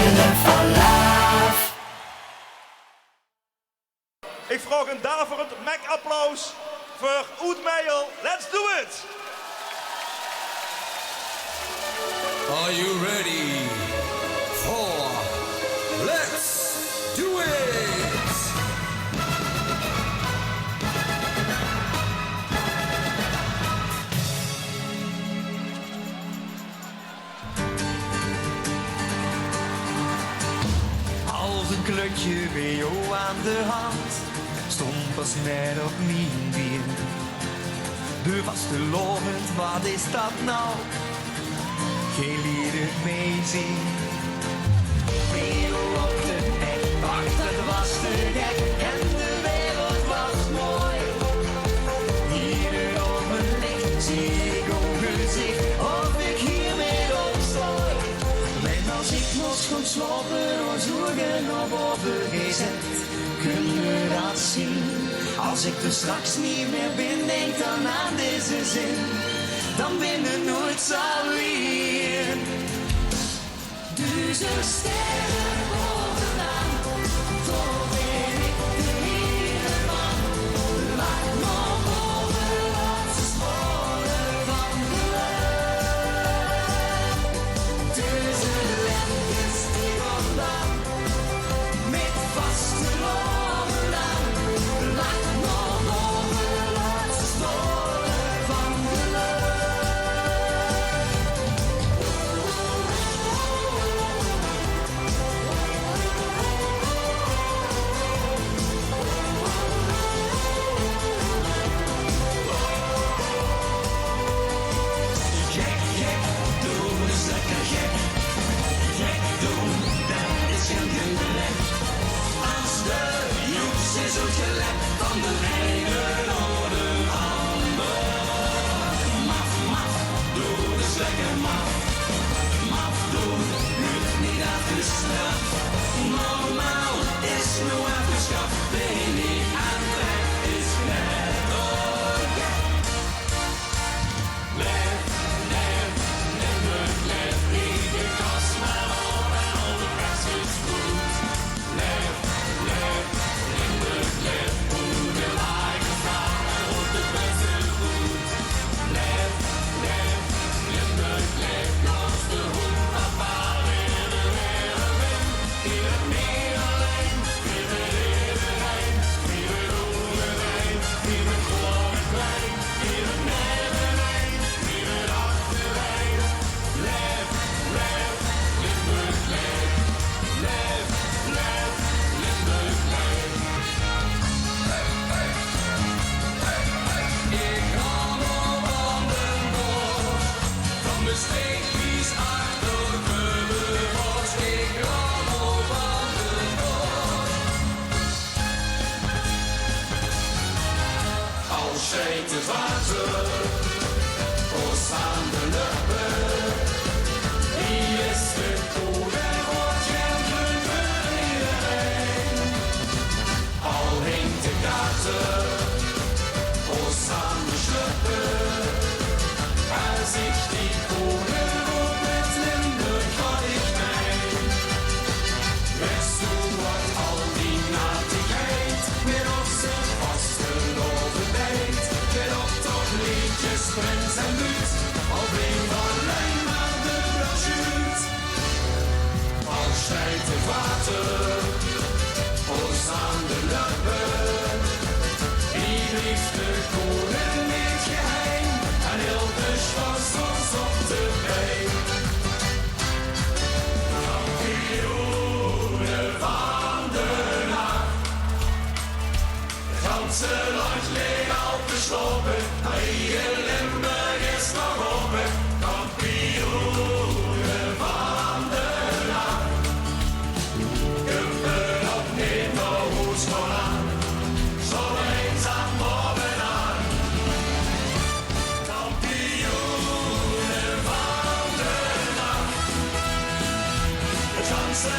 Wille van Love. Ik vraag een daverend Mac-applaus voor Oud Meijel. Let's do it! Are you ready for Let's Do It? Als een klutje bij jou aan de hand, stond pas net op mijn been. De vaste lovend, wat is dat nou? Geen lieden meezien. Wie op de nek, wacht, het was te gek en de wereld was mooi. Hier op mijn licht zie ik een gezicht, of ik hier weer opstooi. En als ik nog goed slapen, dan zorgen op overgezet, kunnen we dat zien. Als ik er straks niet meer ben, denk dan aan deze zin. Dan ben ik nooit zo weer. Duizend sterren bovenaan, toch ben ik de hele man. Laat maar boven, laat ze sporen van de lucht. Tussen lentes die vandaan, met vaste loven aan. Laat maar boven, laat ze sporen van de lucht. Het water, ons aan de lucht. Wie is de goede wordt gentelen voor iedereen. Al hinkt de kaarten, ons aan de schluppen. Als ik die goede op met Limburg had ik mee. Wist du wat al die natigheid, met onze vaste loven deed. Liedjes, prins en buurt, al bleef alleen maar de braschuut. Al stijgt het water, ons aan de lippen. Wie blieft de koning niet geheim, en heel de schwas ons op de been. Kampioenen van de nacht, het ganse land leeg al geslopen. Hier Limburg is nog open, kampioenen van de nacht. Kumpen op neer, nou hoeds gewoon aan, zo eenzaam bovenaan. Kampioenen van de nacht, het ganse